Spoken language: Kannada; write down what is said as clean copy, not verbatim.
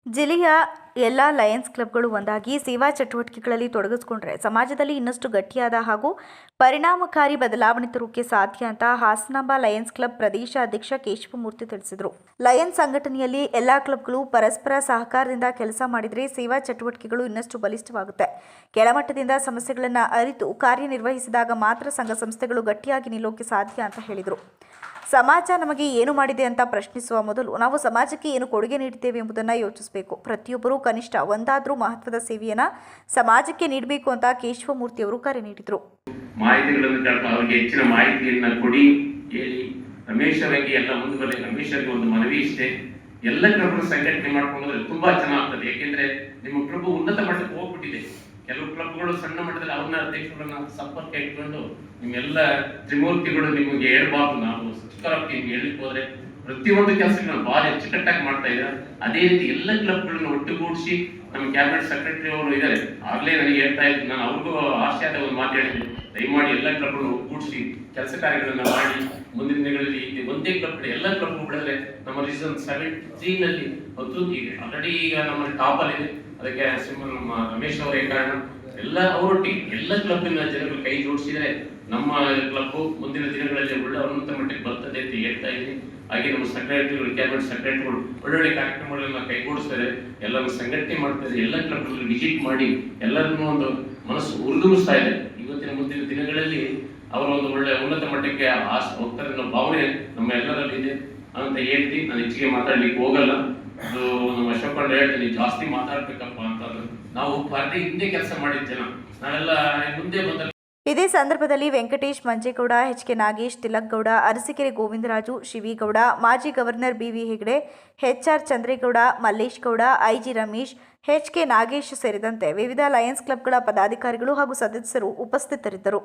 ಜಿಲ್ಲೆಯ ಎಲ್ಲ ಲಯನ್ಸ್ ಕ್ಲಬ್ಗಳು ಒಂದಾಗಿ ಸೇವಾ ಚಟುವಟಿಕೆಗಳಲ್ಲಿ ತೊಡಗಿಸಿಕೊಂಡ್ರೆ ಸಮಾಜದಲ್ಲಿ ಇನ್ನಷ್ಟು ಗಟ್ಟಿಯಾದ ಹಾಗೂ ಪರಿಣಾಮಕಾರಿ ಬದಲಾವಣೆ ತರೋಕೆ ಸಾಧ್ಯ ಅಂತ ಹಾಸನಾಂಬ ಲಯನ್ಸ್ ಕ್ಲಬ್ ಪ್ರದೇಶ ಅಧ್ಯಕ್ಷ ಕೇಶವಮೂರ್ತಿ ತಿಳಿಸಿದರು. ಲಯನ್ಸ್ ಸಂಘಟನೆಯಲ್ಲಿ ಎಲ್ಲ ಕ್ಲಬ್ಗಳು ಪರಸ್ಪರ ಸಹಕಾರದಿಂದ ಕೆಲಸ ಮಾಡಿದರೆ ಸೇವಾ ಚಟುವಟಿಕೆಗಳು ಇನ್ನಷ್ಟು ಬಲಿಷ್ಠವಾಗುತ್ತೆ. ಕೆಳಮಟ್ಟದಿಂದ ಸಮಸ್ಯೆಗಳನ್ನು ಅರಿತು ಕಾರ್ಯನಿರ್ವಹಿಸಿದಾಗ ಮಾತ್ರ ಸಂಘ ಸಂಸ್ಥೆಗಳು ಗಟ್ಟಿಯಾಗಿ ನಿಲ್ಲೋಕೆ ಸಾಧ್ಯ ಅಂತ ಹೇಳಿದರು. ಸಮಾಜ ನಮಗೆ ಏನು ಮಾಡಿದೆ ಅಂತ ಪ್ರಶ್ನಿಸುವ ಮೊದಲು ನಾವು ಸಮಾಜಕ್ಕೆ ಏನು ಕೊಡುಗೆ ನೀಡಿದ್ದೇವೆ ಎಂಬುದನ್ನು ಯೋಚಿಸಬೇಕು. ಪ್ರತಿಯೊಬ್ಬರೂ ಕನಿಷ್ಠ ಒಂದಾದರೂ ಮಹತ್ವದ ಸೇವೆಯನ್ನು ಸಮಾಜಕ್ಕೆ ನೀಡಬೇಕು ಅಂತ ಕೇಶವಮೂರ್ತಿ ಅವರು ಕರೆ ನೀಡಿದರು. ಮಾಹಿತಿಗಳನ್ನು ಅವರಿಗೆ ಹೆಚ್ಚಿನ ಮಾಹಿತಿಯನ್ನು ಕೊಡಿ ಹೇಳಿ. ರಮೇಶ್ ಅವರಿಗೆ ಎಲ್ಲ ಮುಂದೆ ಬರಲಿ. ರಮೇಶ್ ಅವರಿಗೆ ಒಂದು ಮನವಿ ಇಷ್ಟೇ, ಎಲ್ಲ ಕ್ಲಬ್ಗಳು ಸಂಘಟನೆ ಮಾಡ್ಕೊಂಡ್ರೆ ತುಂಬಾ ಚೆನ್ನಾಗ್ತದೆ. ಯಾಕೆಂದ್ರೆ ನಿಮ್ಮ ಕ್ಲಬ್ ಉನ್ನತ ಮಟ್ಟಕ್ಕೆ ಹೋಗ್ಬಿಟ್ಟಿದೆ. ಕೆಲವು ಕ್ಲಬ್ಗಳು ಸಣ್ಣ ಮಟ್ಟದಲ್ಲಿ ಅವ್ರನ್ನ ಅಧ್ಯಕ್ಷರನ್ನ ಸಂಪರ್ಕ ಇಟ್ಕೊಂಡು ನಿಮ್ಮೆಲ್ಲ ತ್ರಿಮೂರ್ತಿಗಳು ನಿಮಗೆ ಹೇಳ್ಬಾರ್ದು, ನಾವು ಸಚಿವರಾಗಿ ನಿಮ್ಗೆ ಹೇಳಿಕ್ ಹೋದ್ರೆ ಪ್ರತಿಯೊಂದು ಕೆಲಸಗಳನ್ನ ಭಾರಿ ಅಚ್ಚುಕಟ್ಟಾಗಿ ಮಾಡ್ತಾ ಇದ್ದಾರೆ. ಅದೇ ರೀತಿ ಎಲ್ಲ ಕ್ಲಬ್ಗಳನ್ನ ಒಟ್ಟುಗೂಡಿಸಿ ನಮ್ಮ ಕ್ಯಾಬಿನೆಟ್ ಸೆಕ್ರೆಟರಿ ಅವರು ಇದ್ದಾರೆ, ಆಗ್ಲೇ ನನಗೆ ಹೇಳ್ತಾ ಇದ್ರು, ನಾನು ಅವ್ರಿಗೂ ಆಶಯದ ಒಂದು ಮಾತು ಹೇಳಿದ್ದೆ, ದಯಮಾಡಿ ಎಲ್ಲ ಕ್ಲಬ್ಗಳನ್ನು ಒಟ್ಟುಗೂಡಿಸಿ ಕೆಲಸ ಕಾರ್ಯಗಳನ್ನ ಮಾಡಿ ಮುಂದಿನ ದಿನಗಳಲ್ಲಿ ಒಂದೇ ಕ್ಲಬ್ ಎಲ್ಲ ಕ್ಲಬ್ ಬಿಡಿದ್ರೆ ನಮ್ಮ ರೀಸನ್ 73 ನಲ್ಲಿ ಆಲ್ರೆಡಿ ಈಗ ನಮ್ಮ ಟಾಪ್ ಅಲ್ಲಿ ಇದೆ. ಅದಕ್ಕೆ ನಮ್ಮ ರಮೇಶ್ ಅವರೇ ಕಾರಣ. ಎಲ್ಲ ಅವರೊಟ್ಟಿಗೆ ಎಲ್ಲ ಕ್ಲಬ್ಬಿನ ಜನಗಳು ಕೈ ಜೋಡಿಸಿದರೆ ನಮ್ಮ ಕ್ಲಬ್ ಮುಂದಿನ ದಿನಗಳಲ್ಲಿ ಒಳ್ಳೆ ಉನ್ನತ ಮಟ್ಟಕ್ಕೆ ಬರ್ತದೆ ಅಂತ ಹೇಳ್ತಾ ಇದ್ದೀನಿ. ಹಾಗೆ ನಮ್ಮ ಸೆಕ್ರೆಟರಿಗಳು, ಕ್ಯಾಬಿನೆಟ್ ಸೆಕ್ರೆಟರಿಗಳು ಒಳ್ಳೊಳ್ಳೆ ಕಾರ್ಯಕ್ರಮಗಳನ್ನ ಕೈಗೂಡಿಸ್ತಾರೆ, ಎಲ್ಲರೂ ಸಂಘಟನೆ ಮಾಡ್ತಾರೆ, ಎಲ್ಲ ಕ್ಲಬ್ಗಳಲ್ಲಿ ವಿಸಿಟ್ ಮಾಡಿ ಎಲ್ಲರನ್ನೂ ಒಂದು ಮನಸ್ಸು ಉರುದುಂಬಿಸ್ತಾ ಇದೆ. ಇವತ್ತಿನ ಮುಂದಿನ ದಿನಗಳಲ್ಲಿ ಅವರ ಒಂದು ಒಳ್ಳೆ ಉನ್ನತ ಮಟ್ಟಕ್ಕೆ ಹೋಗ್ತಾರೆ ಅನ್ನೋ ಭಾವನೆ ನಮ್ಮ ಎಲ್ಲರಲ್ಲಿ ಇದೆ ಅಂತ ಹೇಳ್ತಿ. ನಾನು ಹೆಚ್ಚಿಗೆ ಮಾತಾಡ್ಲಿಕ್ಕೆ ಹೋಗಲ್ಲ. ಅದು ನಮ್ಮ ಅಶೋಕ್ ಕಂಡು ಹೇಳ್ತೀನಿ, ಜಾಸ್ತಿ ಮಾತಾಡ್ಬೇಕಪ್ಪ ಅಂತಂದ್ರೆ ನಾವು ಪಾರ್ಟಿ ಹಿಂದೆ ಕೆಲಸ ಮಾಡಿದ ಜನ ನಾವೆಲ್ಲ ಮುಂದೆ ಬಂದ. ಇದೇ ಸಂದರ್ಭದಲ್ಲಿ ವೆಂಕಟೇಶ್ ಮಂಜೇಗೌಡ, ಎಚ್.ಕೆ. ನಾಗೇಶ್, ತಿಲಕ್ ಗೌಡ, ಅರಸೀಕೆರೆ ಗೋವಿಂದರಾಜು, ಶಿವಿಗೌಡ, ಮಾಜಿ governor B V. Hegde, H R. Chandregowda, Mallesh Gowda, I G. Ramesh, H K. Nagesh ಸೇರಿದಂತೆ ವಿವಿಧ ಲಯನ್ಸ್ ಕ್ಲಬ್ಗಳ ಪದಾಧಿಕಾರಿಗಳು ಹಾಗೂ ಸದಸ್ಯರು ಉಪಸ್ಥಿತರಿದ್ದರು.